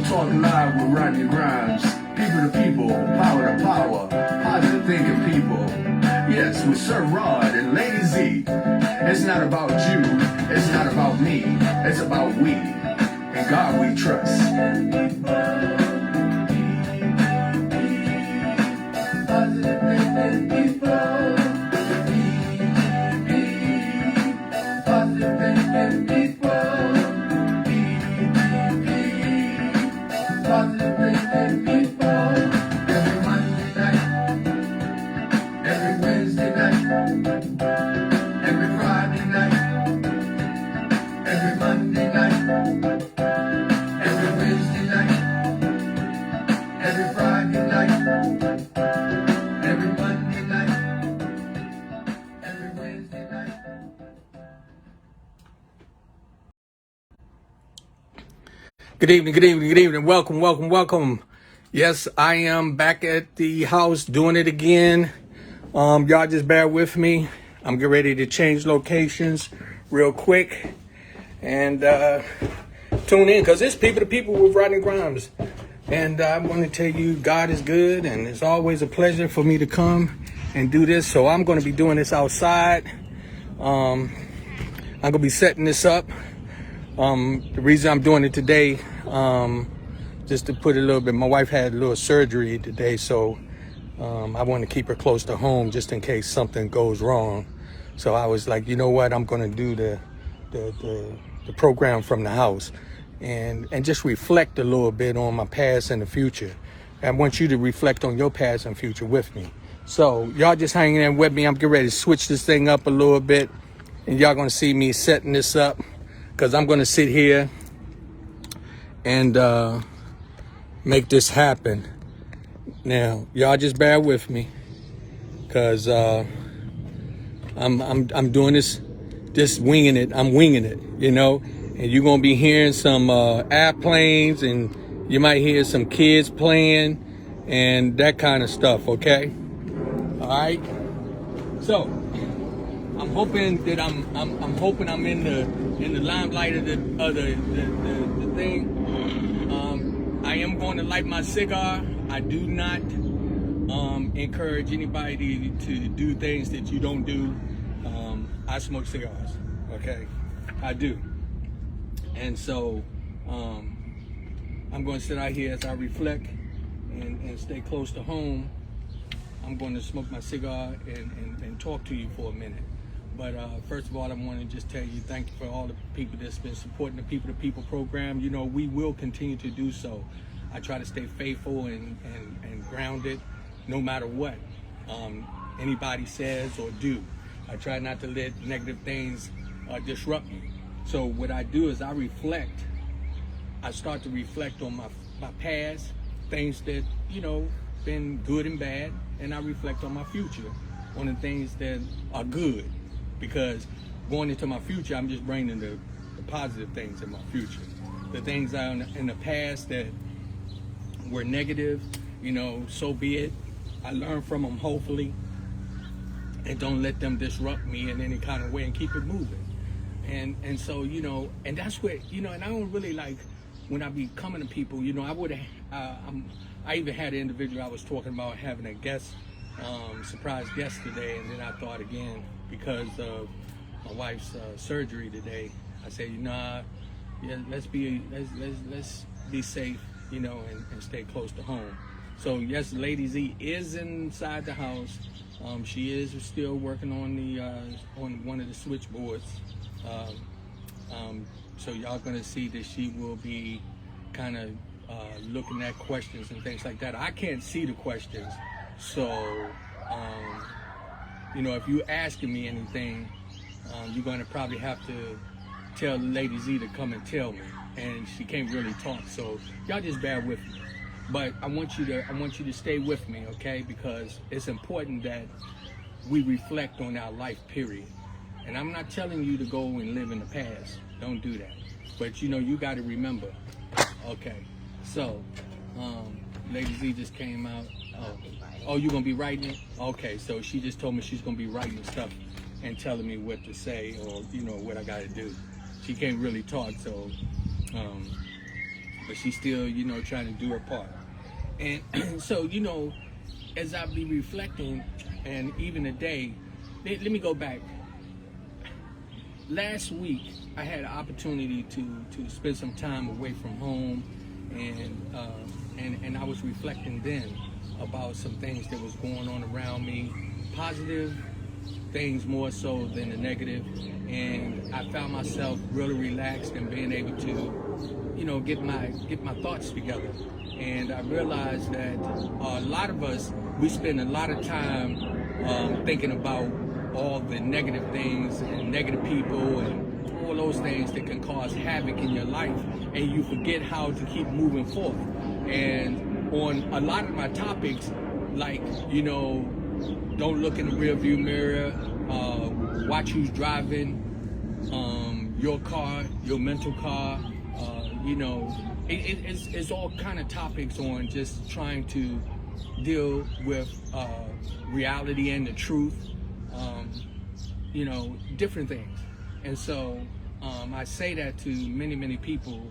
Talking live with Rodney Rhymes. People to people, power to power, positive thinking people. Yes, with Sir Rod and Lady Z. It's not about you, it's not about me, it's about we. In God we trust. Positive thinking people. Positive thinking people. Positive thinking people. Every Monday night, every Wednesday night, every Friday night, every Monday night, every Wednesday night, every Friday night, every Monday night, every Wednesday night. Good evening, good evening, good evening. Welcome, welcome, welcome. Yes, I am back at the house doing it again. Y'all just bear with me. I'm getting ready to change locations real quick. And tune in, because it's People to People with Rodney Grimes. And I want to tell you, God is good, and it's always a pleasure for me to come and do this. So I'm going to be doing this outside. I'm going to be setting this up. The reason I'm doing it today, just to put it a little bit, my wife had a little surgery today, so I want to keep her close to home just in case something goes wrong. So I was like, you know what, I'm going to do the program from the house and just reflect a little bit on my past and the future. I want you to reflect on your past and future with me. So y'all just hanging in with me. I'm getting ready to switch this thing up a little bit, and y'all going to see me setting this up. Because I'm going to sit here and make this happen. Now, y'all just bear with me, because I'm doing this winging it. I'm winging it, you know. And you're going to be hearing some airplanes, and you might hear some kids playing and that kind of stuff, okay? All right? So, I'm hoping that I'm hoping I'm in the limelight of the thing. I am going to light my cigar. I do not encourage anybody to do things that you don't do. I smoke cigars, okay? I do. And so I'm going to sit out here as I reflect and stay close to home. I'm going to smoke my cigar and talk to you for a minute. But first of all, I want to just tell you thank you for all the people that's been supporting the People to People program. You know, we will continue to do so. I try to stay faithful and grounded no matter what anybody says or do. I try not to let negative things disrupt me. So what I do is I reflect. I start to reflect on my past, things that, you know, been good and bad, and I reflect on my future, on the things that are good. Because going into my future, I'm just bringing the positive things in my future. The things in the past that were negative, you know, so be it. I learn from them, hopefully, and don't let them disrupt me in any kind of way, and keep it moving. And so, you know, and that's what, you know, and I don't really like, when I be coming to people, you know, I even had an individual I was talking about having a guest, surprise guest today, and then I thought again, because of my wife's surgery today, I said, nah, yeah, let's be safe, you know, and stay close to home. So yes, Lady Z is inside the house. She is still working on one of the switchboards. So y'all gonna see that she will be kind of looking at questions and things like that. I can't see the questions, so you know, if you're asking me anything, you're going to probably have to tell Lady Z to come and tell me, and she can't really talk, so y'all just bear with me. But I want you to stay with me, okay? Because it's important that we reflect on our life, period. And I'm not telling you to go and live in the past. Don't do that. But you know, you got to remember. Okay. So, Lady Z just came out. Oh, you're gonna be writing it? Okay, so she just told me she's gonna be writing stuff and telling me what to say, or you know what I gotta do. She can't really talk, so but she's still, trying to do her part. And so, as I be reflecting, and even today, let me go back. Last week, I had an opportunity to spend some time away from home, and I was reflecting then about some things that was going on around me, positive things more so than the negative, and I found myself really relaxed and being able to, get my thoughts together. And I realized that a lot of us, we spend a lot of time thinking about all the negative things and negative people and all those things that can cause havoc in your life, and you forget how to keep moving forward. And on a lot of my topics, like, don't look in the rearview mirror, watch who's driving your car, your mental car, it's all kind of topics on just trying to deal with reality and the truth, different things. And so I say that to many people.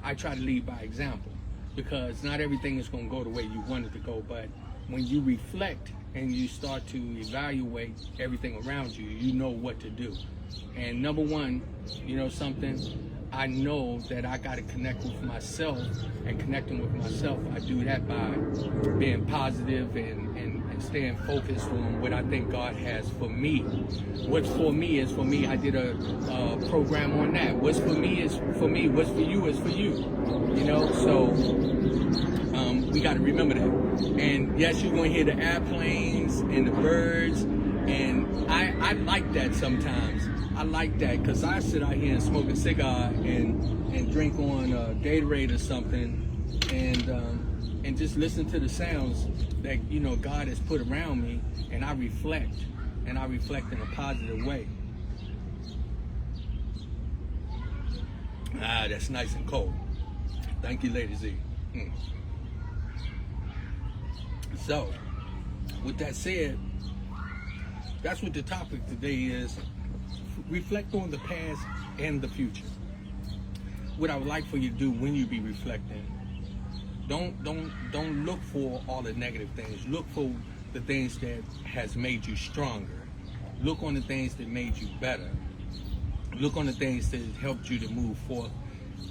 I try to lead by example, because not everything is going to go the way you want it to go, but when you reflect and you start to evaluate everything around you, you know what to do. And number one, something, I know that I got to connect with myself, and connecting with myself, I do that by being positive and staying focused on what I think God has for me. What's for me is for me. I did a program on that. What's for me is for me. What's for you is for you. So we got to remember that. And yes, you're going to hear the airplanes and the birds, and I like that sometimes. I like that because I sit out here and smoke a cigar and drink on Gatorade or something, and just listen to the sounds that God has put around me, and I reflect in a positive way. That's nice and cold. Thank you, Lady Z. So, with that said, that's what the topic today is. Reflect on the past and the future. What I would like for you to do when you be reflecting, don't look for all the negative things. Look for the things that has made you stronger. Look on the things that made you better. Look on the things that helped you to move forth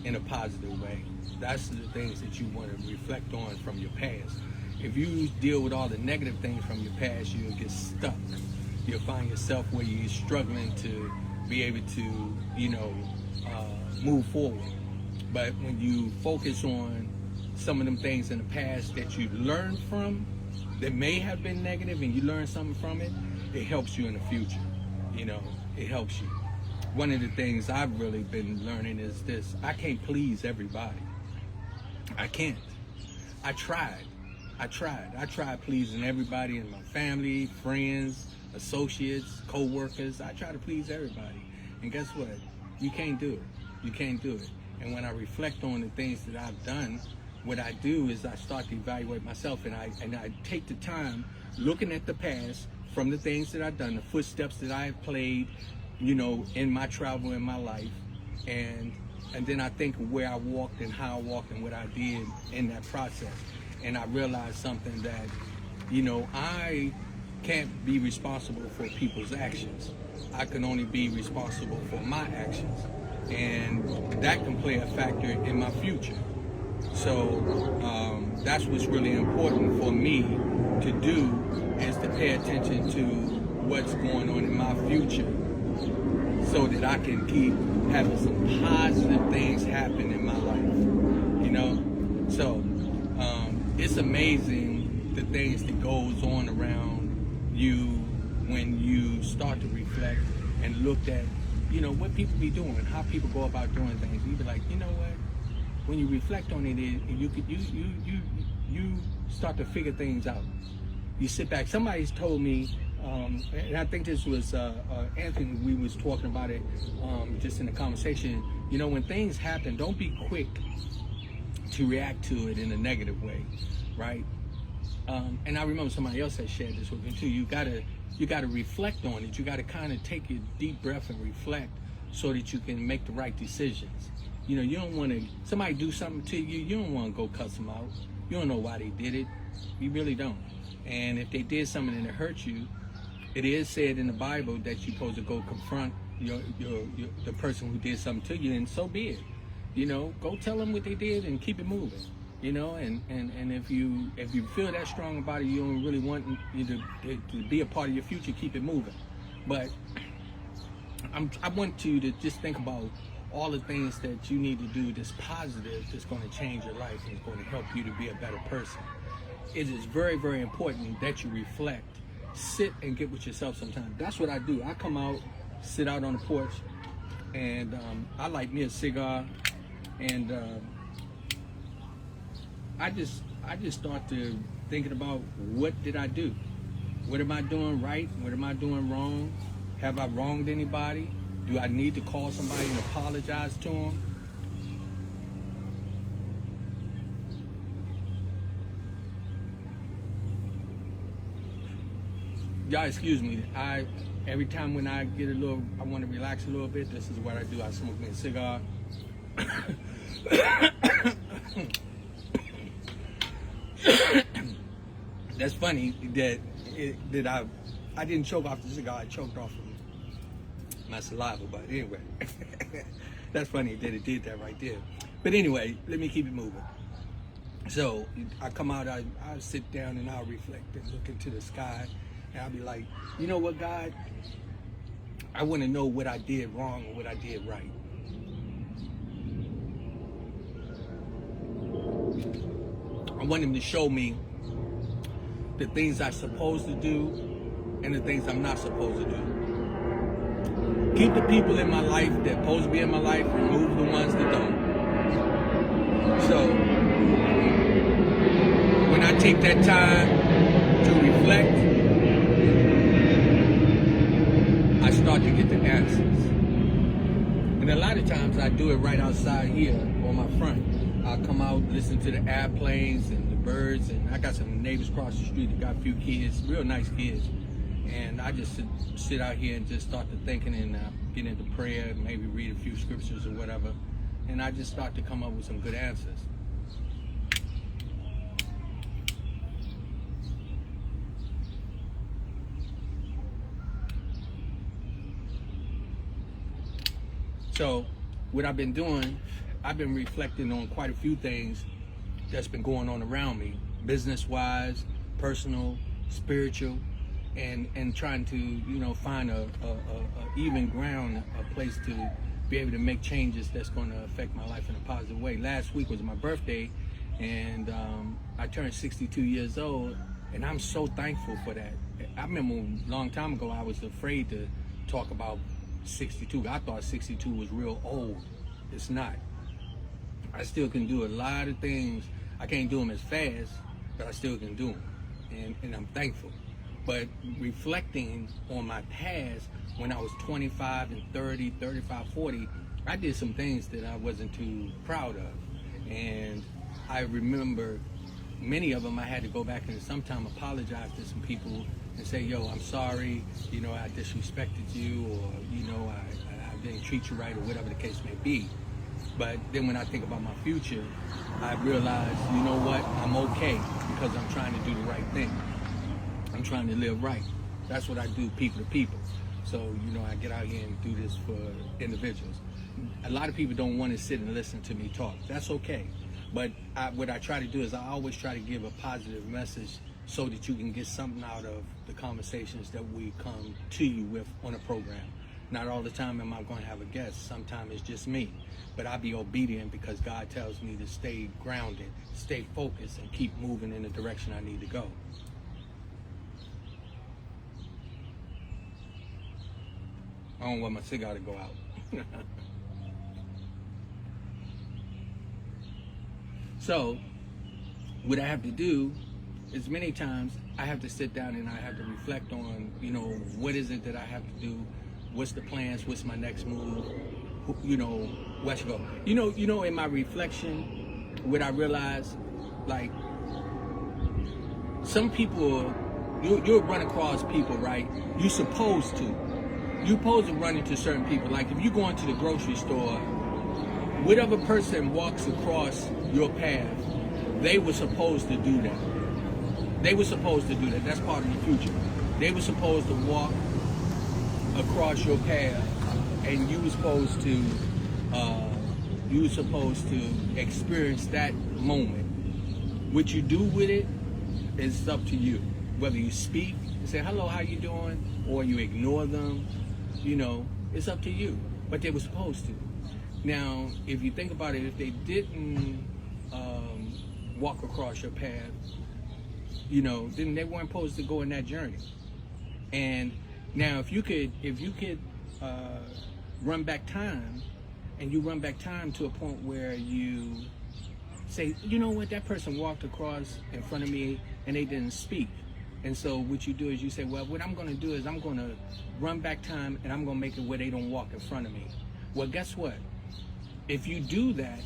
in a positive way. That's the things that you want to reflect on from your past. If you deal with all the negative things from your past, you'll get stuck. You'll find yourself where you're struggling to be able to, move forward. But when you focus on some of them things in the past that you learned from, that may have been negative, and you learn something from it, it helps you in the future. It helps you. One of the things I've really been learning is this: I can't please everybody. I can't. I tried pleasing everybody in my family, friends, associates, co-workers. I try to please everybody. And guess what? You can't do it. You can't do it. And when I reflect on the things that I've done, what I do is I start to evaluate myself, and I take the time looking at the past from the things that I've done, the footsteps that I have played, in my travel in my life, and then I think of where I walked and how I walked and what I did in that process. And I realized something that, I can't be responsible for people's actions. I can only be responsible for my actions, and that can play a factor in my future. So that's what's really important for me to do, is to pay attention to what's going on in my future, so that I can keep having some positive things happen in my life. So it's amazing the things that goes on around you when you start to reflect and look at, what people be doing, how people go about doing things. You be like, what? When you reflect on it, you start to figure things out. You sit back. Somebody's told me, and I think this was Anthony. We was talking about it just in the conversation. When things happen, don't be quick to react to it in a negative way, right? And I remember somebody else had shared this with me too. You gotta reflect on it. You gotta kind of take a deep breath and reflect, so that you can make the right decisions. You know, you don't want to, somebody do something to you, you don't want to go cuss them out. You don't know why they did it. You really don't. And if they did something and it hurt you, it is said in the Bible that you're supposed to go confront the person who did something to you, and so be it. You know, go tell them what they did and keep it moving. You know, and if you feel that strong about it, you don't really want you to be a part of your future, keep it moving. But I want you to just think about all the things that you need to do that's positive, that's going to change your life and is going to help you to be a better person. It is very, very important that you reflect, sit and get with yourself sometimes. That's what I do. I come out, sit out on the porch, and I light me a cigar, and I just start to thinking about, what did I do? What am I doing right? What am I doing wrong? Have I wronged anybody? Do I need to call somebody and apologize to them? Y'all excuse me. Every time when I get I want to relax a little bit, this is what I do. I smoke me a cigar. That's funny that I didn't choke off the cigar. I choked off my saliva, but anyway. That's funny that it did that right there. But anyway, let me keep it moving. So I come out, I sit down and I'll reflect and look into the sky, and I'll be like, you know what, God? I want to know what I did wrong or what I did right. I want him to show me the things I'm supposed to do and the things I'm not supposed to do. Keep the people in my life that are supposed to be in my life, remove the ones that don't. So, when I take that time to reflect, I start to get the answers. And a lot of times I do it right outside here on my front. I'll come out, listen to the airplanes and the birds, and I got some neighbors across the street that got a few kids, real nice kids. And I just sit out here and just start to thinking and get into prayer, maybe read a few scriptures or whatever. And I just start to come up with some good answers. So what I've been doing, I've been reflecting on quite a few things that's been going on around me, business-wise, personal, spiritual, and trying to, you know, find a even ground, a place to be able to make changes that's going to affect my life in a positive way. Last week was my birthday, and I turned 62 years old, and I'm so thankful for that. I remember a long time ago I was afraid to talk about 62. I thought 62 was real old. It's not. I still can do a lot of things. I can't do them as fast, but I still can do them, and I'm thankful. But reflecting on my past, when I was 25 and 30, 35, 40, I did some things that I wasn't too proud of. And I remember many of them I had to go back and sometime apologize to some people and say, yo, I'm sorry, you know, I disrespected you, or, you know, I didn't treat you right, or whatever the case may be. But then when I think about my future, I realize, you know what, I'm okay, because I'm trying to do the right thing. I'm trying to live right. That's what I do, people to people. So, you know, I get out here and do this for individuals. A lot of people don't want to sit and listen to me talk. That's okay. But what I try to do is I always try to give a positive message so that you can get something out of the conversations that we come to you with on a program. Not all the time am I going to have a guest. Sometimes it's just me. But I'll be obedient because God tells me to stay grounded, stay focused, and keep moving in the direction I need to go. I don't want my cigar to go out. So, what I have to do is many times I have to sit down and I have to reflect on, you know, what is it that I have to do? What's the plans? What's my next move? You know, where to go? You know, in my reflection, what I realize, like, some people, you'll run across people, right? You're supposed to run into certain people. Like if you go into the grocery store whatever person walks across your path, they were supposed to do that. They were supposed to do that. That's part of the future. They were supposed to walk across your path, and you were supposed to experience that moment. What you do with it is up to you. Whether you speak and say, hello, how you doing? Or you ignore them, it's up to you. But they were supposed to. Now, if you think about it, if they didn't walk across your path, then they weren't supposed to go in that journey. And now, if you could run back time, and you run back time to a point where you say, you know what, that person walked across in front of me and they didn't speak. And so what you do is you say, well, what I'm going to do is I'm going to run back time and I'm going to make it where they don't walk in front of me. Well, guess what? If you do that,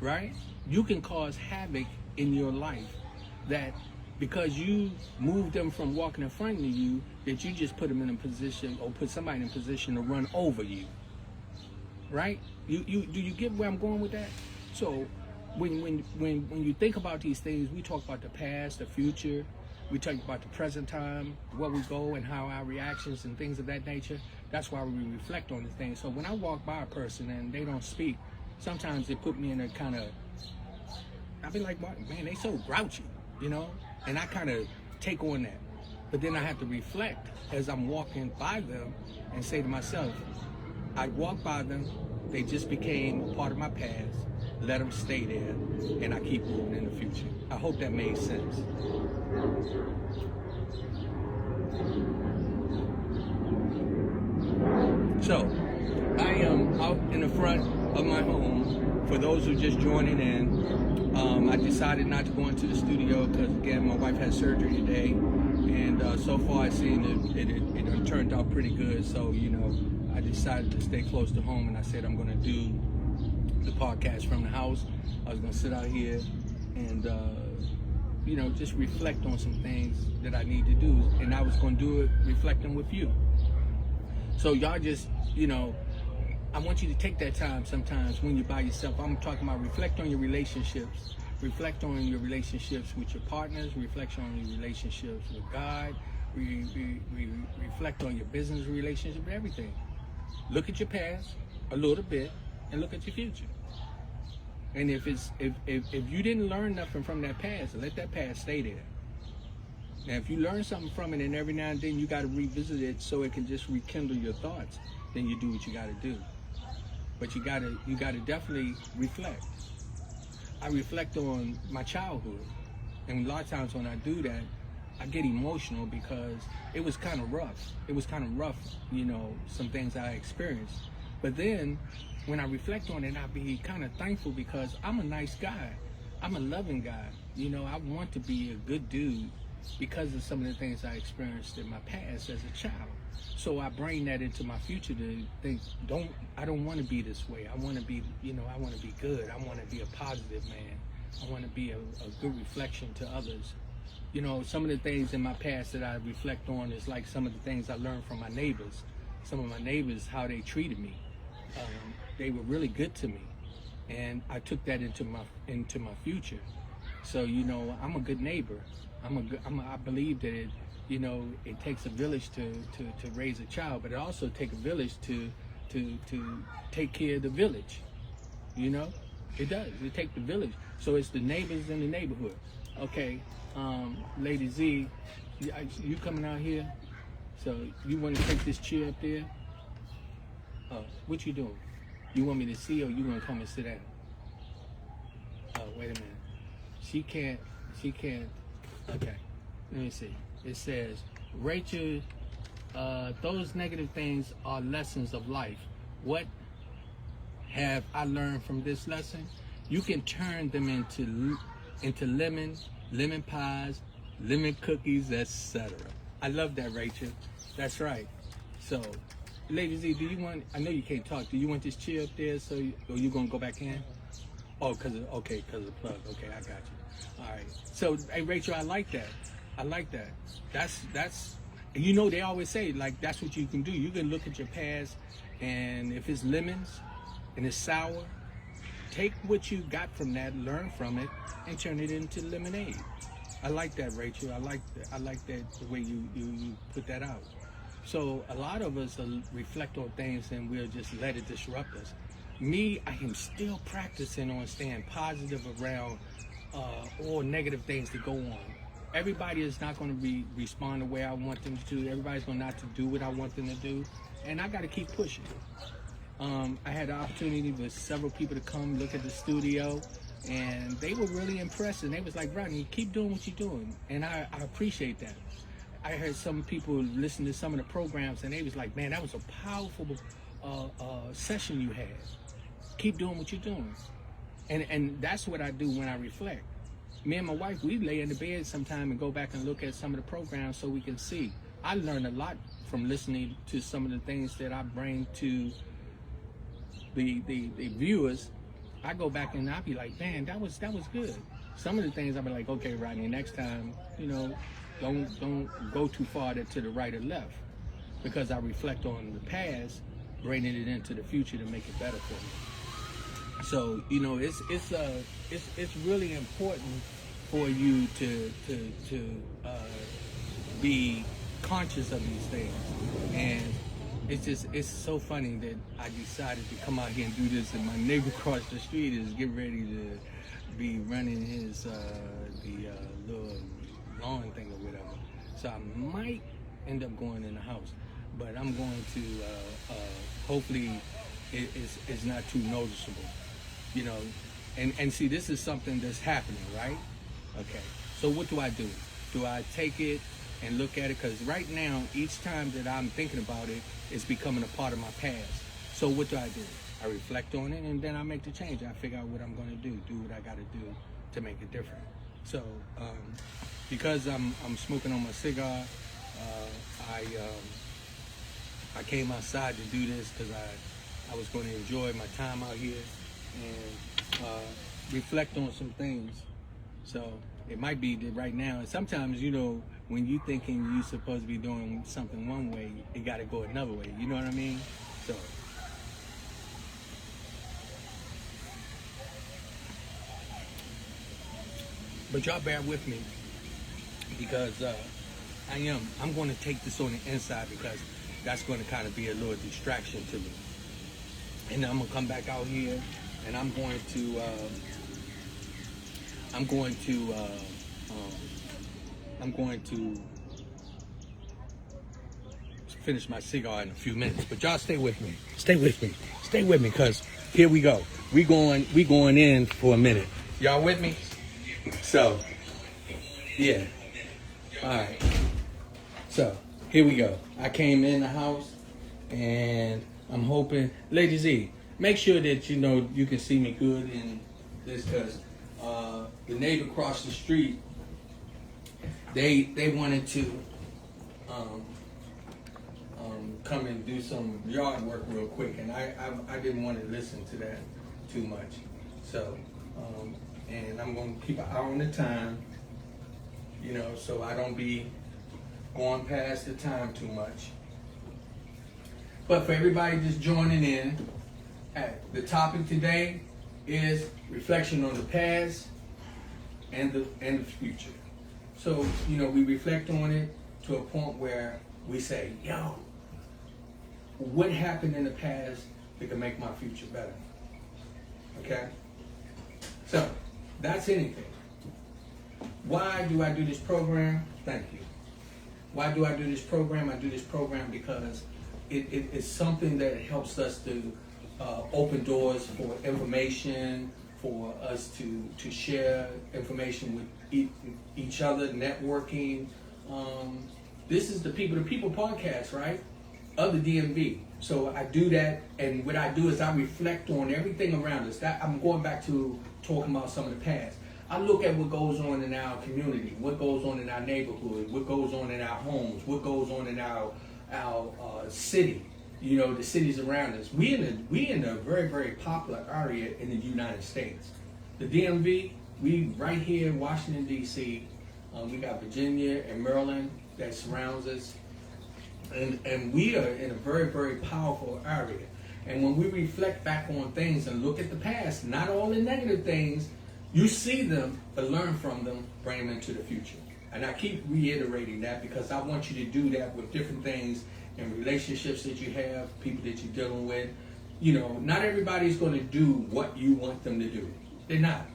right, you can cause havoc in your life, that because you move them from walking in front of you, that you just put them in a position, or put somebody in a position to run over you. Right? Do you get where I'm going with that? So when you think about these things, we talk about the past, the future, we talk about the present time, where we go and how our reactions and things of that nature. That's why we reflect on the things. So when I walk by a person and they don't speak, sometimes it put me in a kind of, I'll be like, man, they so grouchy, and I kind of take on that. But then I have to reflect as I'm walking by them and say to myself, I walk by them, they just became a part of my past, let them stay there, and I keep moving in the future. I hope that made sense. So, I am out in the front of my home. For those who just joining in, I decided not to go into the studio because, again, my wife had surgery today, and so far it seemed it turned out pretty good. So, I decided to stay close to home, and I said I'm going to do the podcast from the house. I was going to sit out here and, just reflect on some things that I need to do, and I was going to do it reflecting with you. So y'all just, I want you to take that time sometimes when you're by yourself. I'm talking about reflect on your relationships. Reflect on your relationships with your partners. Reflect on your relationships with God. Reflect on your business relationship, everything. Look at your past a little bit and look at your future. And if you didn't learn nothing from that past, let that past stay there. Now, if you learn something from it, and every now and then you got to revisit it so it can just rekindle your thoughts, then you do what you got to do. But you got to definitely reflect. I reflect on my childhood, and a lot of times when I do that, I get emotional because it was kind of rough. It was kind of rough, some things I experienced. But then when I reflect on it, I be kind of thankful because I'm a nice guy. I'm a loving guy. I want to be a good dude because of some of the things I experienced in my past as a child. So I bring that into my future to think, I don't want to be this way. I want to be, I want to be good. I want to be a positive man. I want to be a good reflection to others. Some of the things in my past that I reflect on is like some of the things I learned from my neighbors. Some of my neighbors, how they treated me. They were really good to me, and I took that into my future. So I'm a good neighbor. I believe that it takes a village to raise a child, but it also takes a village to take care of the village. It does. It takes the village. So it's the neighbors in the neighborhood. Okay, Lady Z, you coming out here? So you want to take this chair up there? What you doing? You want me to see, or you want to come and sit down? Oh, wait a minute. She can't. Okay, let me see. It says, Rachel, those negative things are lessons of life. What have I learned from this lesson? You can turn them into lemon pies, lemon cookies, etc. I love that, Rachel. That's right. So, Lady Z, I know you can't talk. Do you want this chair up there or you gonna go back in? Oh, cause of the plug. Okay, I got you. All right. So, hey, Rachel, I like that. That's. They always say, like, that's what you can do. You can look at your past, and if it's lemons, and it's sour, take what you got from that, learn from it, and turn it into lemonade. I like that, Rachel. I like that the way you put that out. So a lot of us reflect on things and we'll just let it disrupt us. Me, I am still practicing on staying positive around all negative things that go on. Everybody is not going to respond the way I want them to. Everybody's going not to do what I want them to do, and I got to keep pushing. I had the opportunity with several people to come look at the studio, and they were really impressed. And they was like, Rodney, keep doing what you're doing, and I appreciate that. I heard some people listen to some of the programs, and they was like, man, that was a powerful session you had. Keep doing what you're doing. And that's what I do when I reflect. Me and my wife, we lay in the bed sometime and go back and look at some of the programs so we can see. I learned a lot from listening to some of the things that I bring to the viewers. I go back and I be like, man, that was good. Some of the things I be like, okay, Rodney, next time, don't go too far to the right or left, because I reflect on the past, bringing it into the future to make it better for me. So it's really important for you to be conscious of these things, and it's so funny that I decided to come out here and do this, and my neighbor across the street is getting ready to be running his little lawn thing or whatever. So I might end up going in the house, but I'm going to hopefully it's not too noticeable, and see, this is something that's happening, right? Okay, so what do? Do I take it and look at it? Because right now, each time that I'm thinking about it, it's becoming a part of my past. So what do? I reflect on it, and then I make the change. I figure out what I'm going to do what I got to do to make it different. So because I'm smoking on my cigar, I came outside to do this because I was going to enjoy my time out here and reflect on some things. So it might be that right now, and sometimes, when you thinking you're supposed to be doing something one way, it got to go another way. You know what I mean? So. But y'all bear with me, because I'm going to take this on the inside, because that's going to kind of be a little distraction to me. And I'm going to come back out here, and I'm going to finish my cigar in a few minutes. But y'all stay with me, because here we go. We going in for a minute. Y'all with me? So, yeah. All right. So, here we go. I came in the house, and I'm hoping, Lady Z, make sure that you can see me good in this, because the neighbor across the street, they wanted to come and do some yard work real quick, and I didn't want to listen to that too much. So, and I'm going to keep an eye on the time, so I don't be going past the time too much. But for everybody just joining in, the topic today is reflection on the past and the future. So, we reflect on it to a point where we say, yo, what happened in the past that can make my future better? Okay? So, that's anything. Why do I do this program? Thank you. Why do I do this program? I do this program because it's something that helps us to open doors for information, for us to share information with each other, networking. This is the People to People podcast, right? Of the DMV. So I do that, and what I do is I reflect on everything around us. That I'm going back to talking about some of the past. I look at what goes on in our community, what goes on in our neighborhood, what goes on in our homes, what goes on in our city. The cities around us. We in a very, very popular area in the United States. The DMV, we right here in Washington, D.C. We got Virginia and Maryland that surrounds us. And we are in a very, very powerful area. And when we reflect back on things and look at the past, not all the negative things, you see them, but learn from them, bring them into the future. And I keep reiterating that because I want you to do that with different things in relationships that you have, people that you're dealing with. You know, not everybody's going to do what you want them to do. They're not.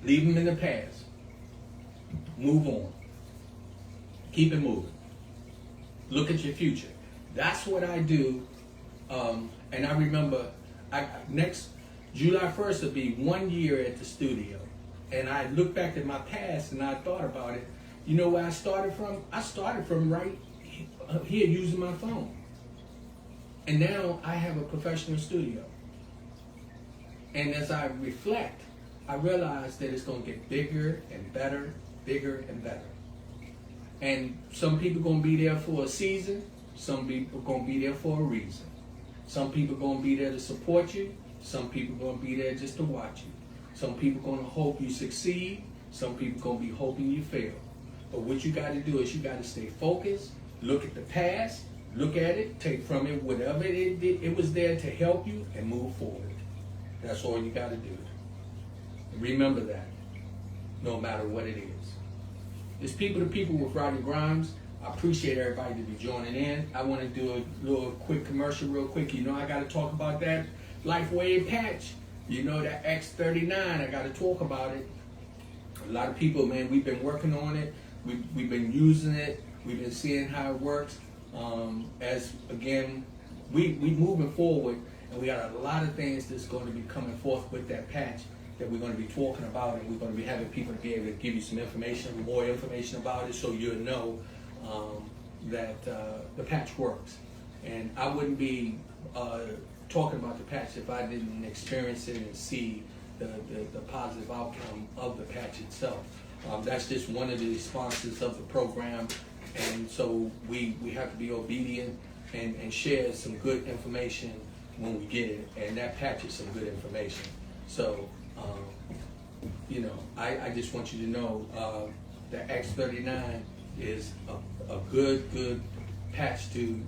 Leave them in the past. Move on. Keep it moving. Look at your future. That's what I do. And I remember next July 1st will be 1 year at the studio. And I look back at my past and I thought about it. You know where I started from? I started from right here using my phone. And now I have a professional studio. And as I reflect, I realize that it's going to get bigger and better, bigger and better. And some people are going to be there for a season. Some people are going to be there for a reason. Some people are going to be there to support you. Some people are going to be there just to watch you. Some people are going to hope you succeed. Some people are going to be hoping you fail. But what you got to do is you got to stay focused, look at the past, look at it, take from it whatever it was there to help you, and move forward. That's all you got to do. Remember that, no matter what it is. It's People to People with Rodney Grimes. I appreciate everybody to be joining in. I want to do a little quick commercial real quick. You know I got to talk about that LifeWave patch. You know that X39, I got to talk about it. A lot of people, man, we've been working on it. We've been using it. We've been seeing how it works. As again, we moving forward, and we got a lot of things that's going to be coming forth with that patch that we're going to be talking about, and we're going to be having people to be able to give you some information, more information about it, so you'll know that the patch works. And I wouldn't be talking about the patch if I didn't experience it and see the positive outcome of the patch itself. That's just one of the sponsors of the program, and so we have to be obedient and share some good information when we get it, and that patch is some good information. So, you know, I just want you to know that X39 is a good patch to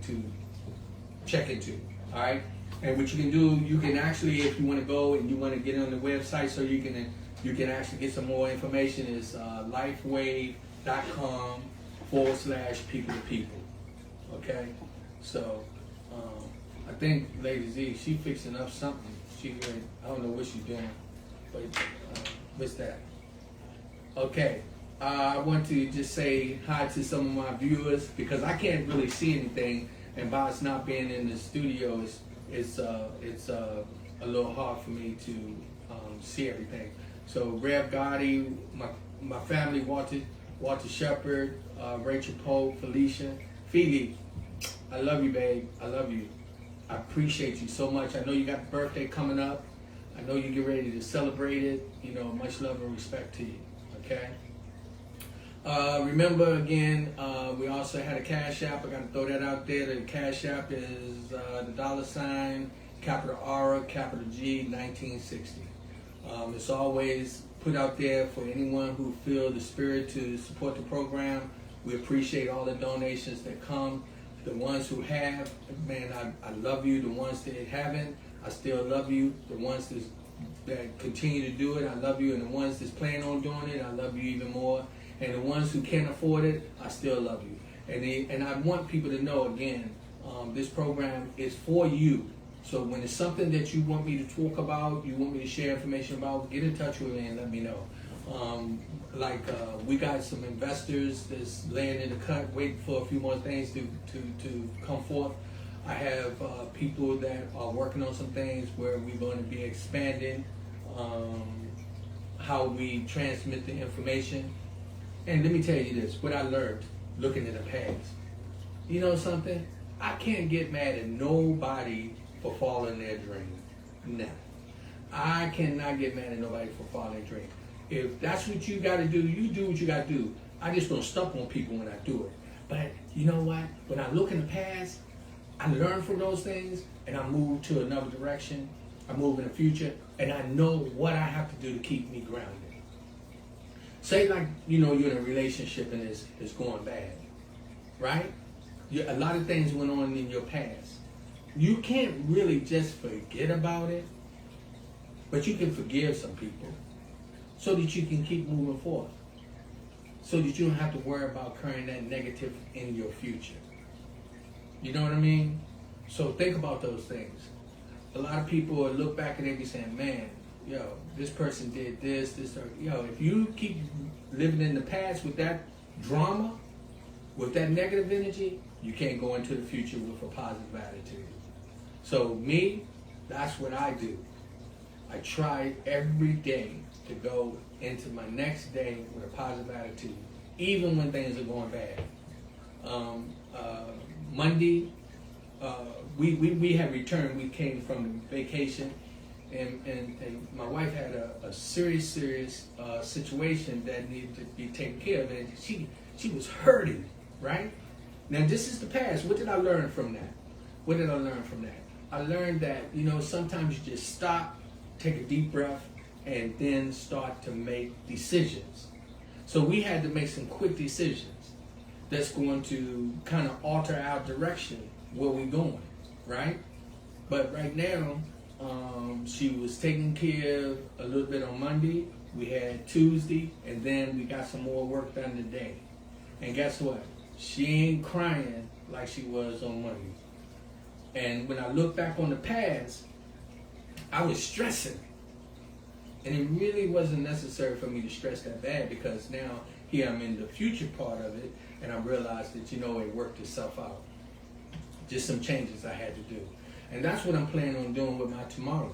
check into, all right? And what you can do, you can actually, if you want to go and you want to get on the website so you can actually get some more information, is lifewave.com/people to people. Okay? So, I think Lady Z, she fixing up something. I don't know what she's doing, but what's that? Okay. I want to just say hi to some of my viewers because I can't really see anything, and by us not being in the studio, it's a little hard for me to see everything. So Rev Gotti, my family, Walter Shepard, Rachel Pope, Felicia, Phoebe, I love you, babe. I love you. I appreciate you so much. I know you got a birthday coming up. I know you get ready to celebrate it. You know, much love and respect to you. Okay. Remember again, we also had a Cash App. I got to throw that out there. The Cash App is the $, capital R, capital G, 1960. It's always put out there for anyone who feel the spirit to support the program. We appreciate all the donations that come. The ones who have, man, I love you. The ones that haven't, I still love you. The ones that continue to do it, I love you. And the ones that's planning on doing it, I love you even more. And the ones who can't afford it, I still love you. And I want people to know, again, this program is for you. So when it's something that you want me to talk about, you want me to share information about, get in touch with me and let me know. We got some investors that's laying in the cut, waiting for a few more things to come forth. I have people that are working on some things where we're going to be expanding how we transmit the information. And let me tell you this, what I learned looking at the past. You know something? I can't get mad at nobody for following their dream. No. I cannot get mad at nobody for following their dream. If that's what you got to do, you do what you got to do. I just don't step on people when I do it. But you know what? When I look in the past, I learn from those things and I move to another direction. I move in the future and I know what I have to do to keep me grounded. Say like, you know, you're in a relationship and it's going bad, right? A lot of things went on in your past. you can't really just forget about it, but you can forgive some people so that you can keep moving forward, so that you don't have to worry about carrying that negative in your future. You know what I mean? So think about those things. A lot of people will look back and they be saying, man, this person did this, or, if you keep living in the past with that drama, with that negative energy, you can't go into the future with a positive attitude. So me, that's what I do. I try every day to go into my next day with a positive attitude, even when things are going bad. Monday, we had returned. We came from vacation, and my wife had a serious situation that needed to be taken care of, and she was hurting, right? Now this is the past. What did I learn from that? I learned that, sometimes you just stop, take a deep breath, and then start to make decisions. So we had to make some quick decisions that's going to kind of alter our direction, where we're going, right? But right now, she was taking care of a little bit on Monday. We had Tuesday, and then we got some more work done today. And guess what? She ain't crying like she was on Monday. And when I look back on the past, I was stressing. And it really wasn't necessary for me to stress that bad, because now here I'm in the future part of it, and I realized that, it worked itself out. Just some changes I had to do. And that's what I'm planning on doing with my tomorrow.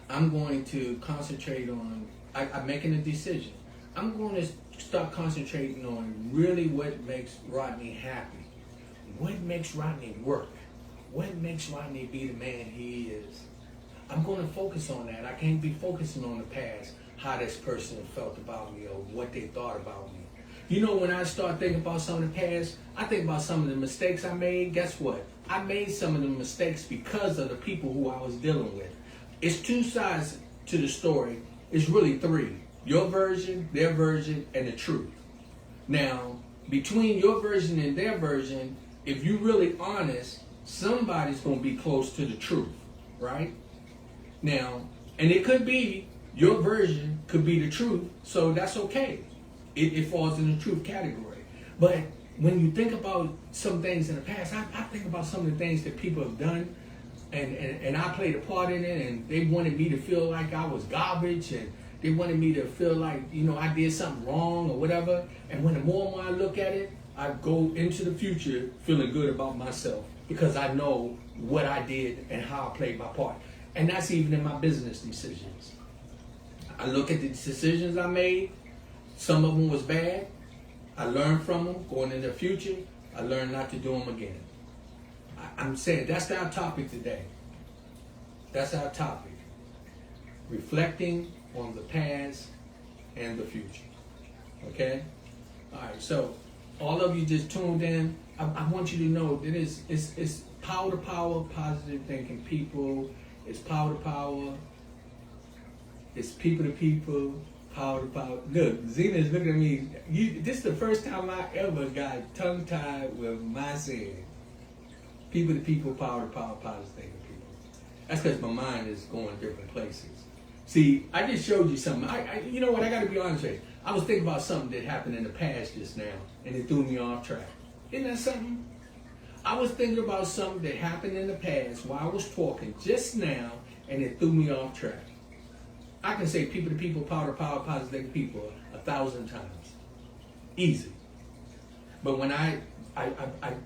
I'm going to concentrate on, I'm making a decision. I'm going to start concentrating on really what makes Rodney happy. What makes Rodney work? What makes Rodney be the man he is? I'm going to focus on that. I can't be focusing on the past, how this person felt about me or what they thought about me. When I start thinking about some of the past, I think about some of the mistakes I made. Guess what? I made some of the mistakes because of the people who I was dealing with. It's two sides to the story. It's really three. Your version, their version, and the truth. Now, between your version and their version, if you're really honest, somebody's going to be close to the truth, right? Now, and it could be, your version could be the truth, so that's okay. It falls in the truth category. But when you think about some things in the past, I think about some of the things that people have done, and I played a part in it, and they wanted me to feel like I was garbage, and they wanted me to feel like, I did something wrong or whatever. And when the more I look at it, I go into the future feeling good about myself, because I know what I did and how I played my part. And that's even in my business decisions. I look at the decisions I made. Some of them was bad. I learned from them. Going into the future, I learned not to do them again. I'm saying that's our topic today. That's our topic. Reflecting on the past and the future. Okay? All right, so all of you just tuned in. I want you to know that it's power to power, positive thinking people. It's power to power. It's people to people, power to power. Look, Zena's looking at me. This is the first time I ever got tongue-tied with my saying. People to people, power to power, positive thinking people. That's because my mind is going different places. See, I just showed you something. You know what? I got to be honest with you. I was thinking about something that happened in the past just now, and it threw me off track. Isn't that something? I was thinking about something that happened in the past while I was talking just now, and it threw me off track. I can say people to people, power to power, positive thinking people 1,000 times. Easy. But when I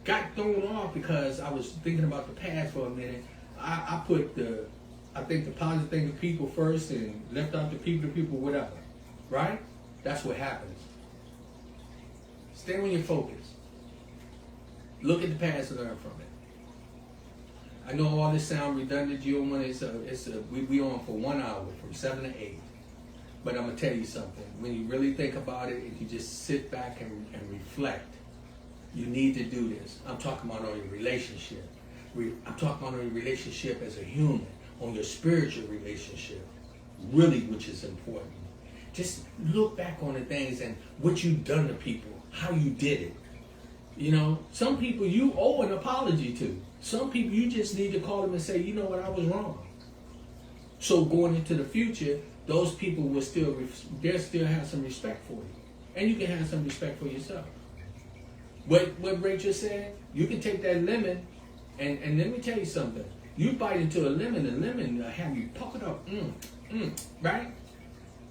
got thrown off because I was thinking about the past for a minute, I put the positive thinking people first and left out the people to people, whatever. Right? That's what happens. Stay on your focus. Look at the past and learn from it. I know all this sound redundant. You don't want we on for 1 hour from 7 to 8. But I'm gonna tell you something. When you really think about it, if you just sit back and reflect, you need to do this. I'm talking about on your relationship. I'm talking about on your relationship as a human, on your spiritual relationship, really, which is important. Just look back on the things and what you've done to people, how you did it. Some people you owe an apology to. Some people, you just need to call them and say, you know what, I was wrong. So going into the future, those people will they'll still have some respect for you. And you can have some respect for yourself. What Rachel said, you can take that lemon, and let me tell you something. You bite into a lemon will have you puckered up, right?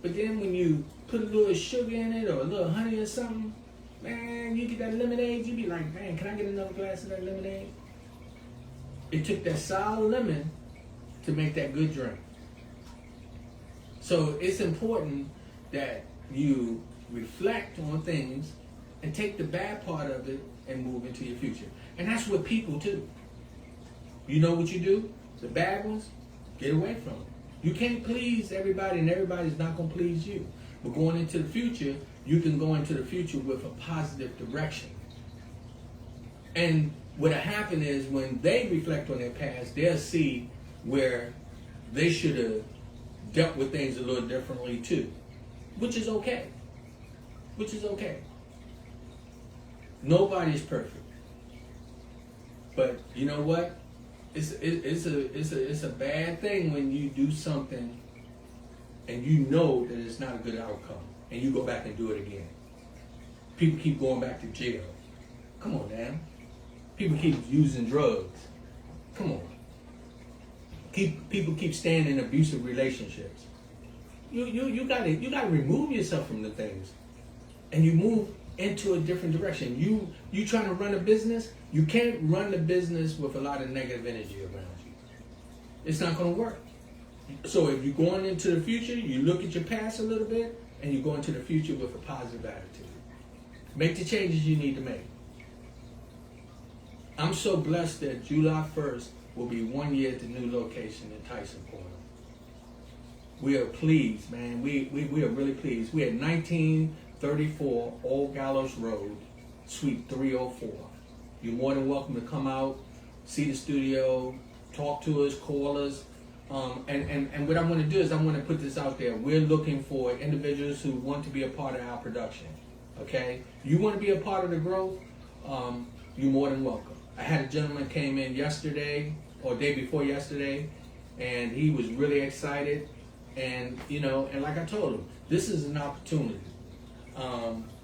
But then when you put a little sugar in it or a little honey or something, man, you get that lemonade, you be like, man, can I get another glass of that lemonade? It took that sour lemon to make that good drink. So it's important that you reflect on things and take the bad part of it and move into your future. And that's what people do. You know what you do? The bad ones, get away from them. You can't please everybody, and everybody's not going to please you. But going into the future, you can go into the future with a positive direction. And what'll happen is when they reflect on their past, they'll see where they should have dealt with things a little differently too. Which is okay. Which is okay. Nobody's perfect. But you know what? It's a bad thing when you do something and you know that it's not a good outcome and you go back and do it again. People keep going back to jail. Come on, man. People keep using drugs. Come on. People keep staying in abusive relationships. You gotta remove yourself from the things, and you move into a different direction. You trying to run a business, you can't run the business with a lot of negative energy around you. It's not going to work. So if you're going into the future, you look at your past a little bit, and you go into the future with a positive attitude. Make the changes you need to make. I'm so blessed that July 1st will be 1 year at the new location in Tyson Corner. We are pleased, man. We are really pleased. We're at 1934 Old Gallows Road, Suite 304. You're more than welcome to come out, see the studio, talk to us, call us. And what I want to do is I want to put this out there. We're looking for individuals who want to be a part of our production. Okay? You want to be a part of the growth? You're more than welcome. I had a gentleman came in yesterday or day before yesterday, and he was really excited. And and like I told him, this is an opportunity.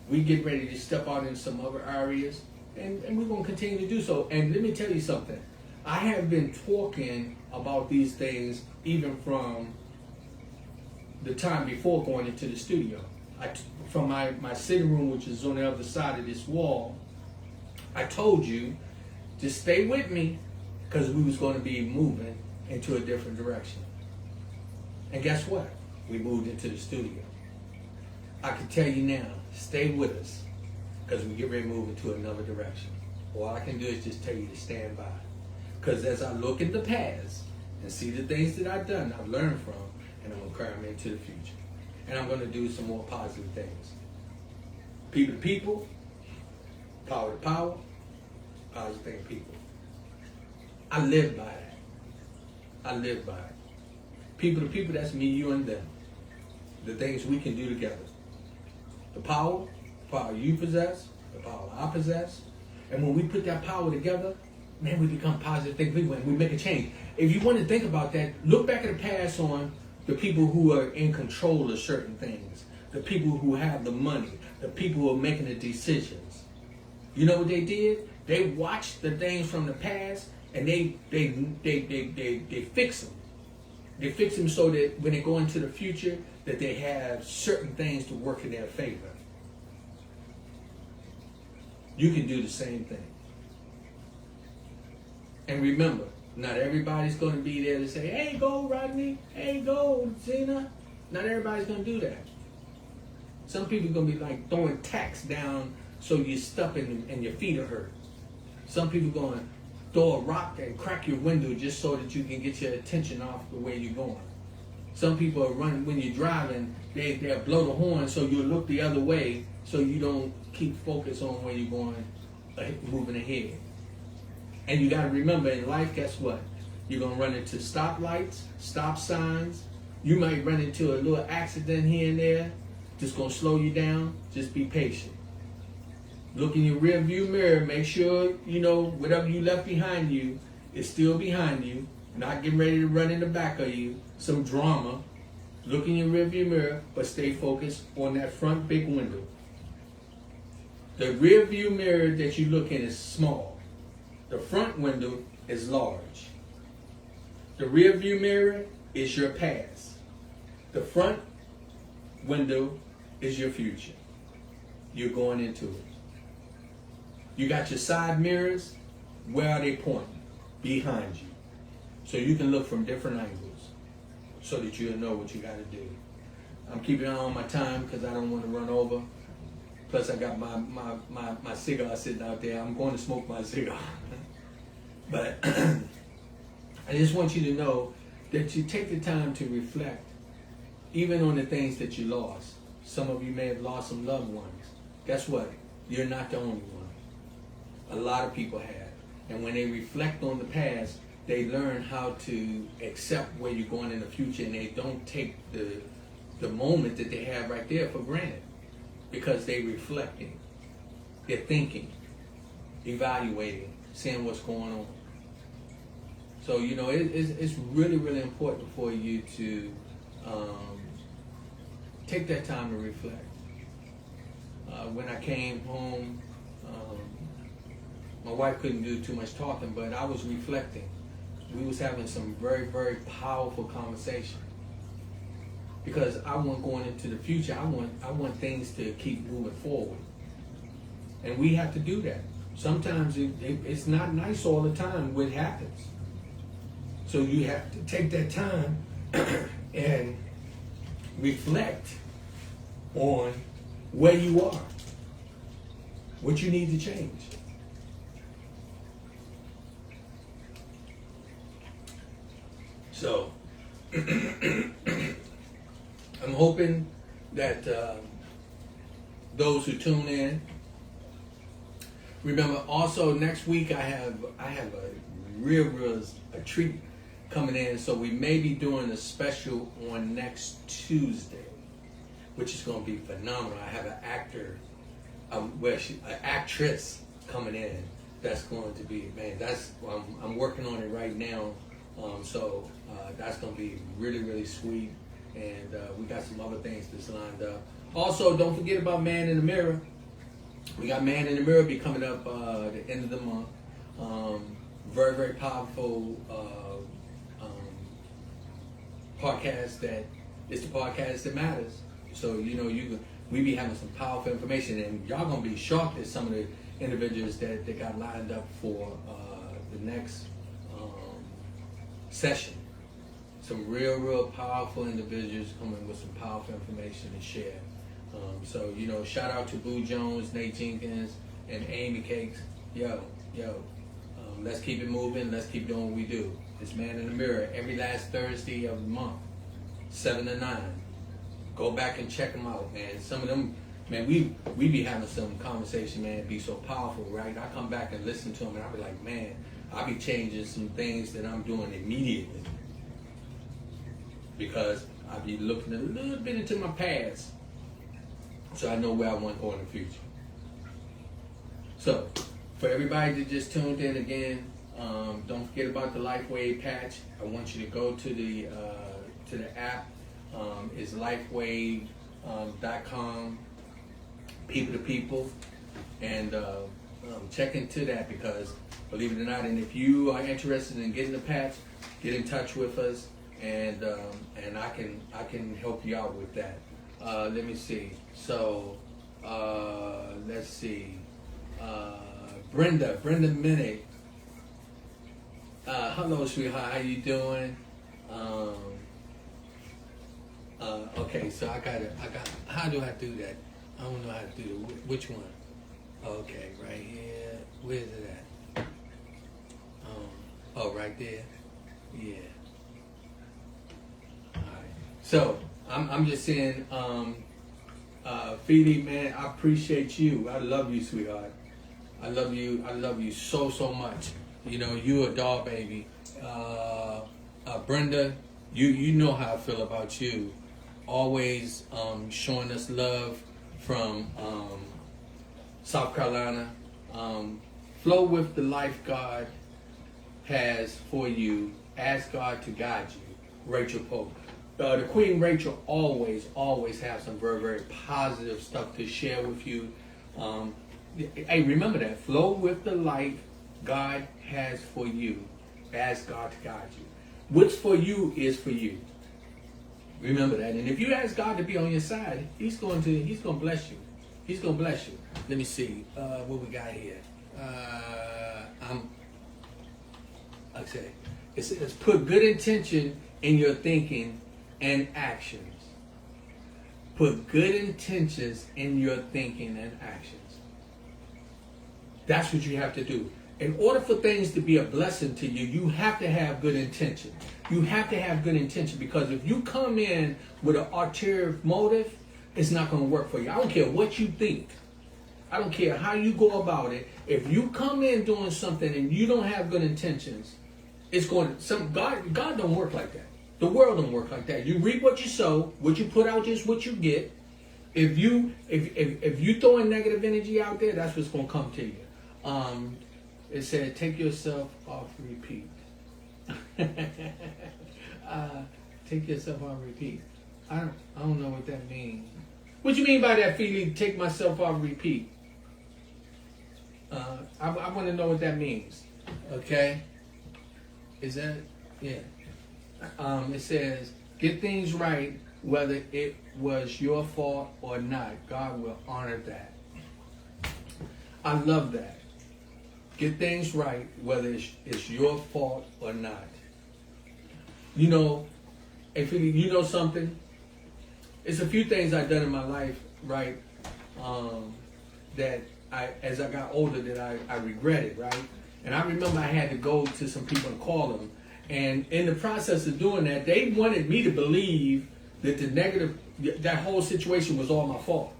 We get ready to step out in some other areas, and we're going to continue to do so. And let me tell you something. I have been talking about these things even from the time before going into the studio. From my sitting room, which is on the other side of this wall, I told you to stay with me because we was going to be moving into a different direction. And guess what? We moved into the studio. I can tell you now, stay with us because we get ready to move into another direction. All I can do is just tell you to stand by. Because as I look at the past and see the things that I've done, I've learned from, and I'm going to carry them into the future. And I'm going to do some more positive things. People to people, power to power, positive thing people. I live by that. I live by it. People to people, that's me, you, and them. The things we can do together. The power you possess, the power I possess. And when we put that power together, man, we become positive things people and we make a change. If you want to think about that, look back at the past on the people who are in control of certain things, the people who have the money, the people who are making the decisions. You know what they did? They watched the things from the past and they fix them. They fix them so that when they go into the future, that they have certain things to work in their favor. You can do the same thing. And remember, not everybody's going to be there to say, hey, go, Rodney. Hey, go, Zena. Not everybody's going to do that. Some people are going to be like throwing tacks down so you're stuck and your feet are hurt. Some people are going to throw a rock and crack your window just so that you can get your attention off the way you're going. Some people are running when you're driving, they'll blow the horn so you'll look the other way so you don't keep focus on where you're going, moving ahead. And you got to remember in life, guess what? You're going to run into stoplights, stop signs. You might run into a little accident here and there. Just going to slow you down. Just be patient. Look in your rear view mirror. Make sure, whatever you left behind you is still behind you, not getting ready to run in the back of you, some drama. Look in your rearview mirror, but stay focused on that front big window. The rearview mirror that you look in is small. The front window is large. The rearview mirror is your past. The front window is your future. You're going into it. You got your side mirrors. Where are they pointing? Behind you. So you can look from different angles so that you'll know what you got to do. I'm keeping an eye on my time because I don't want to run over. Plus I got my cigar sitting out there. I'm going to smoke my cigar. But I just want you to know that you take the time to reflect even on the things that you lost. Some of you may have lost some loved ones. Guess what? You're not the only one. A lot of people have. And when they reflect on the past, they learn how to accept where you're going in the future, and they don't take the moment that they have right there for granted, because they're reflecting, they're thinking, evaluating, seeing what's going on. So, you know, it's really, really important for you to take that time to reflect. When I came home, my wife couldn't do too much talking, but I was reflecting. We was having some very, very powerful conversation. Because I want going into the future, I want things to keep moving forward. And we have to do that. Sometimes it's not nice all the time what happens. So you have to take that time and reflect on where you are, what you need to change. So, I'm hoping that those who tune in, remember also next week I have a real treat coming in. So we may be doing a special on next Tuesday, which is going to be phenomenal. I have an actress coming in that's going to be, man, I'm working on it right now. So that's going to be really, really sweet. And we got some other things that's lined up. Also, don't forget about Man in the Mirror. We got Man in the Mirror be coming up the end of the month. Very, very powerful podcast that is the podcast that matters. So, you know, we be having some powerful information, and y'all going to be shocked at some of the individuals that they got lined up for the next session. Some real powerful individuals coming with some powerful information to share. So, you know, shout out to Boo Jones, Nate Jenkins, and Amy Cakes. Yo, let's keep it moving. Let's keep doing what we do. It's Man in the Mirror every last Thursday of the month, 7 to 9. Go back and check them out, man. Some of them, man, we be having some conversation, man. Be so powerful, right? I come back and listen to them, and I be like, man, I be changing some things that I'm doing immediately, because I be looking a little bit into my past, so I know where I want to go in the future. So, for everybody that just tuned in again, don't forget about the LifeWave patch. I want you to go to the app. It's lifewave.com, people to people, and check into that, because believe it or not, and if you are interested in getting the patch, get in touch with us, and I can help you out with that. Let me see. So let's see. Brenda Minnick. Hello, sweetheart. How you doing? Okay, so I got. How do I do that? I don't know how to do it. Which one? Okay, right here. Where is it at? Oh, right there. Yeah. All right. So I'm just saying, Feely, man, I appreciate you. I love you, sweetheart. I love you so much. You know, you a doll baby. Brenda, you know how I feel about you. Always showing us love from South Carolina. Flow with the Lifeguard has for you. Ask God to guide you. Rachel Pope. The Queen Rachel always has some very, very positive stuff to share with you. Hey, remember that. Flow with the light God has for you. Ask God to guide you. What's for you is for you. Remember that. And if you ask God to be on your side, He's going to bless you. He's going to bless you. Let me see what we got here. Okay. It says, put good intention in your thinking and actions. Put good intentions in your thinking and actions. That's what you have to do. In order for things to be a blessing to you, you have to have good intention. You have to have good intention, because if you come in with an ulterior motive, it's not going to work for you. I don't care what you think. I don't care how you go about it. If you come in doing something and you don't have good intentions, it's going to, God don't work like that. The world don't work like that. You reap what you sow. What you put out is what you get. If you throwing negative energy out there, that's what's going to come to you. It said, take yourself off repeat. Take yourself off repeat. I don't know what that means. What do you mean by that, Feely? Take myself off repeat. I want to know what that means. Okay. Is that, yeah. It says, get things right, whether it was your fault or not. God will honor that. I love that. Get things right, whether it's your fault or not. You know, if you know something, it's a few things I've done in my life, right, that as I got older, that I regretted, right? And I remember I had to go to some people and call them. And in the process of doing that, they wanted me to believe that that whole situation was all my fault,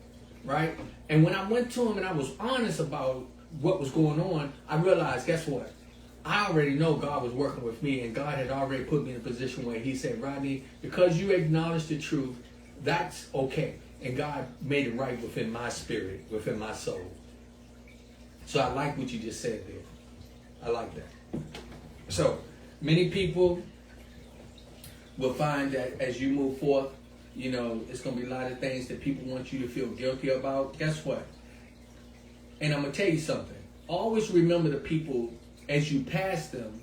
right? And when I went to them and I was honest about what was going on, I realized, guess what? I already know God was working with me, and God had already put me in a position where He said, Rodney, because you acknowledge the truth, that's okay. And God made it right within my spirit, within my soul. So I like what you just said there. I like that. So many people will find that as you move forth, you know, it's going to be a lot of things that people want you to feel guilty about. Guess what? And I'm going to tell you something. Always remember the people as you pass them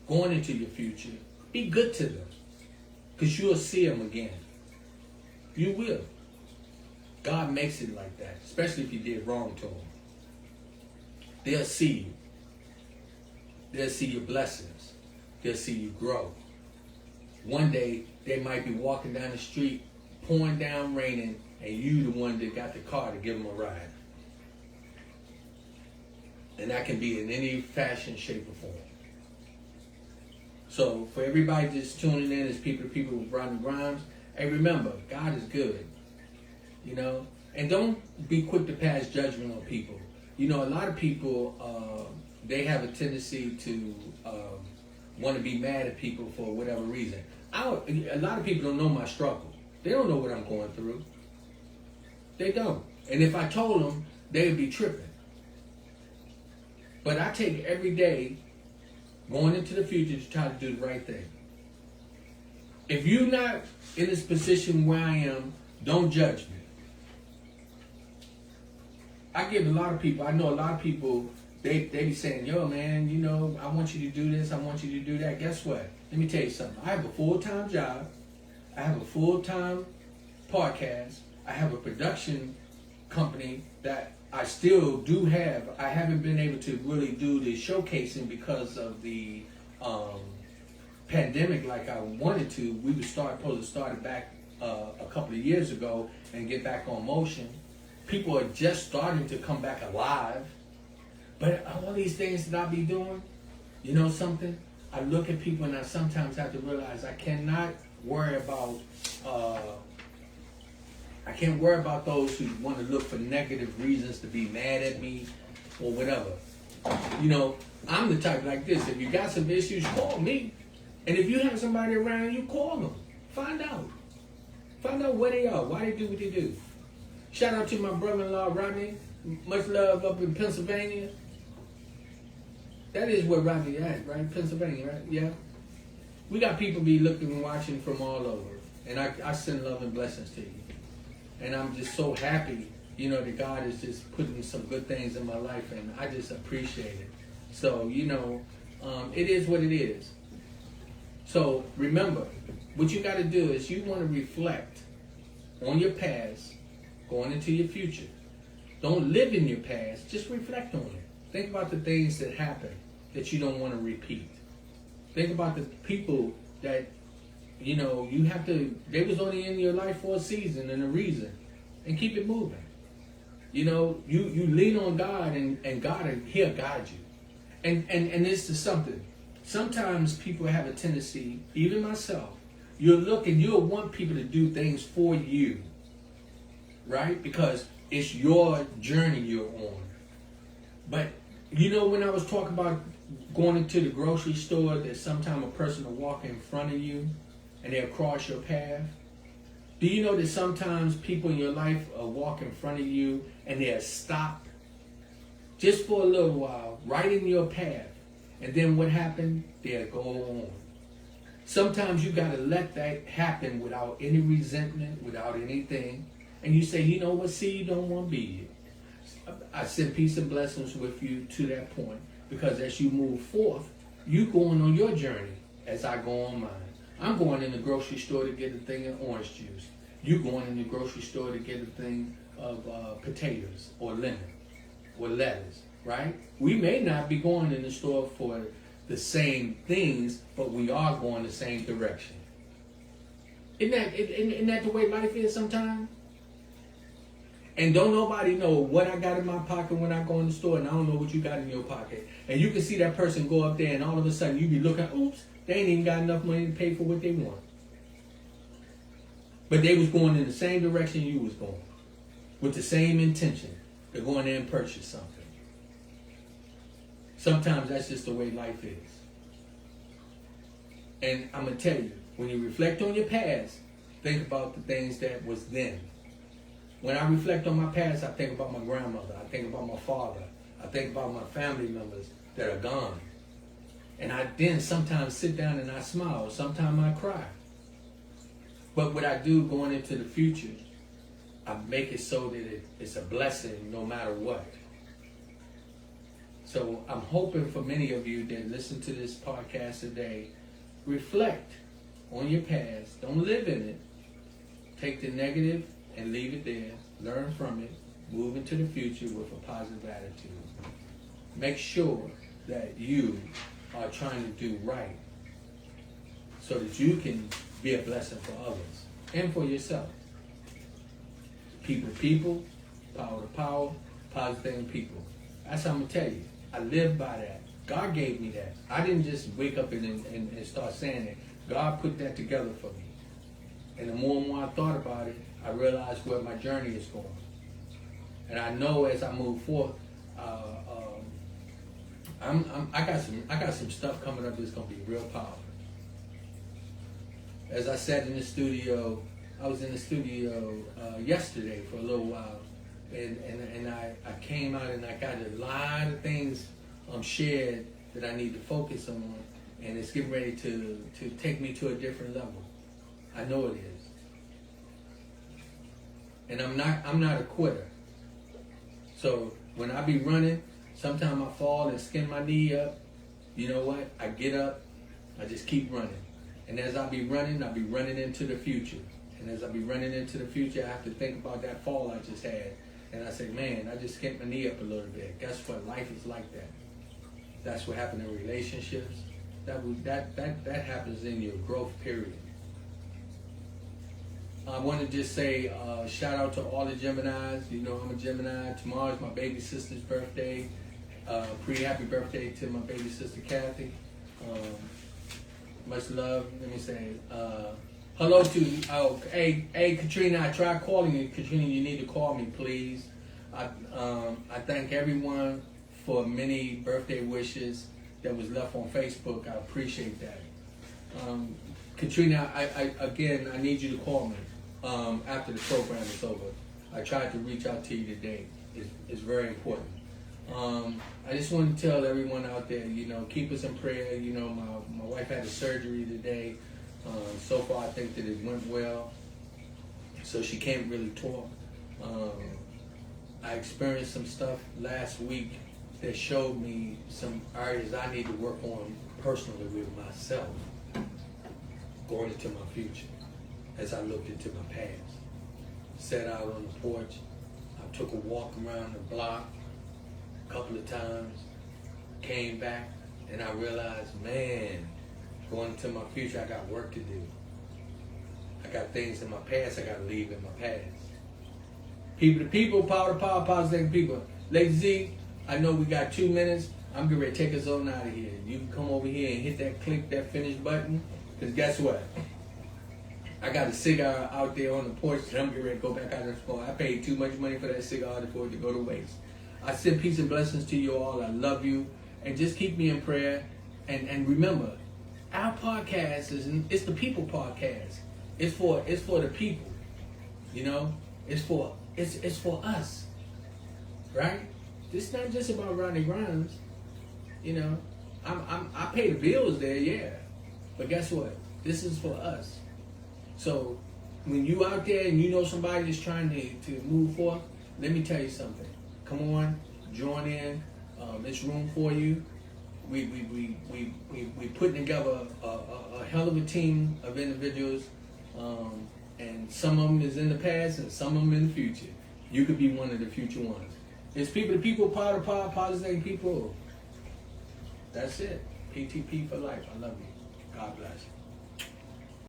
going into your future. Be good to them, because you'll see them again. You will. God makes it like that, especially if you did wrong to them. They'll see you. They'll see your blessings. They'll see you grow. One day, they might be walking down the street, pouring down, raining, and you the one that got the car to give them a ride. And that can be in any fashion, shape, or form. So for everybody just tuning in as people to people with Rodney Grimes, hey, remember, God is good. You know? And don't be quick to pass judgment on people. You know, a lot of people, they have a tendency to want to be mad at people for whatever reason. A lot of people don't know my struggle. They don't know what I'm going through. They don't. And if I told them, they would be tripping. But I take every day going into the future to try to do the right thing. If you're not in this position where I am, don't judge me. I know a lot of people, they be saying, yo, man, you know, I want you to do this, I want you to do that. Guess what? Let me tell you something. I have a full-time job. I have a full-time podcast. I have a production company that I still do have. I haven't been able to really do the showcasing because of the pandemic like I wanted to. We were supposed to start it back a couple of years ago and get back on motion. People are just starting to come back alive. But all these things that I be doing, you know something? I look at people and I sometimes have to realize I cannot worry about those who want to look for negative reasons to be mad at me or whatever. You know, I'm the type like this. If you got some issues, call me. And if you have somebody around you, call them. Find out. Find out where they are, why they do what they do. Shout out to my brother-in-law, Rodney. Much love up in Pennsylvania. that is where Rodney at, right? Pennsylvania, right? Yeah. We got people be looking and watching from all over. And I send love and blessings to you. And I'm just so happy, you know, that God is just putting some good things in my life, and I just appreciate it. So, you know, it is what it is. So remember, what you got to do is you want to reflect on your past going into your future. Don't live in your past, just reflect on it. Think about the things that happened that you don't want to repeat. Think about the people that, you know, you have to, they was only in your life for a season and a reason, and keep it moving. You know, you lean on God, and God, He'll guide you. And this is something. Sometimes people have a tendency, even myself, you'll look and you'll want people to do things for you, right? Because it's your journey you're on. But, you know, when I was talking about going into the grocery store, that sometimes a person will walk in front of you and they'll cross your path. Do you know that sometimes people in your life will walk in front of you and they'll stop just for a little while, right in your path? And then what happened? They'll go on. Sometimes you got to let that happen without any resentment, without anything. And you say, you know what, see, you don't want to be here. I send peace and blessings with you to that point, because as you move forth, you going on your journey as I go on mine. I'm going in the grocery store to get a thing of orange juice. You going in the grocery store to get a thing of potatoes or lemon or lettuce, right? We may not be going in the store for the same things, but we are going the same direction. Isn't that the way life is sometimes? And don't nobody know what I got in my pocket when I go in the store, and I don't know what you got in your pocket. And you can see that person go up there, and all of a sudden you be looking, oops, they ain't even got enough money to pay for what they want. But they was going in the same direction you was going, with the same intention to go in there and purchase something. Sometimes that's just the way life is. And I'm going to tell you, when you reflect on your past, think about the things that was then. When I reflect on my past, I think about my grandmother, I think about my father, I think about my family members that are gone. And I then sometimes sit down and I smile, sometimes I cry. But what I do going into the future, I make it so that it's a blessing no matter what. So I'm hoping for many of you that listen to this podcast today, reflect on your past. Don't live in it. Take the negative and leave it there. Learn from it. Move into the future with a positive attitude. Make sure that you are trying to do right so that you can be a blessing for others and for yourself. People, power to power, positive people. That's how I'm going to tell you. I live by that. God gave me that. I didn't just wake up and start saying it. God put that together for me. And the more and more I thought about it, I realized where my journey is going. And I know as I move forth, I got some stuff coming up that's gonna be real powerful. As I sat in the studio, I was in the studio yesterday for a little while, and I came out and I got a lot of things shared that I need to focus on, and it's getting ready to take me to a different level. I know it is. And I'm not a quitter. So when I be running, sometimes I fall and skin my knee up. You know what? I get up, I just keep running. And as I be running into the future. And as I be running into the future, I have to think about that fall I just had. And I say, man, I just skinned my knee up a little bit. Guess what? Life is like that. That's what happened in relationships. That happens in your growth period. I want to just say shout out to all the Geminis. You know I'm a Gemini. Tomorrow's my baby sister's birthday. Happy birthday to my baby sister Kathy. Much love. Let me say hello to hey Katrina. I tried calling you. Katrina, you need to call me, please. I thank everyone for many birthday wishes that was left on Facebook. I appreciate that. Katrina, I need you to call me after the program is over. I tried to reach out to you today. It's very important. I just want to tell everyone out there, you know, keep us in prayer. You know, my wife had a surgery today. So far, I think that it went well. So she can't really talk. I experienced some stuff last week that showed me some areas I need to work on personally with myself going into my future as I looked into my past. Sat out on the porch. I took a walk around the block a couple of times, came back, and I realized, man, going into my future, I got work to do. I got things in my past I got to leave in my past. People to people, power to power, positive people. Lady Z, I know we got 2 minutes. I'm getting ready to take us on out of here. You can come over here and hit that click, that finish button, because guess what? I got a cigar out there on the porch that I'm getting ready to go back out and smoke. I paid too much money for that cigar for it to go to waste. I send peace and blessings to you all. I love you. And just keep me in prayer. And remember, our podcast it's the people podcast. It's for the people. You know? It's for us. Right? It's not just about Rodney Grimes. You know? I pay the bills there, yeah. But guess what? This is for us. So when you out there and you know somebody that's trying to move forward, let me tell you something. Come on, join in. It's room for you. We putting together a hell of a team of individuals, and some of them is in the past and some of them in the future. You could be one of the future ones. It's people to people, power to power, positive people. That's it. PTP for life. I love you. God bless.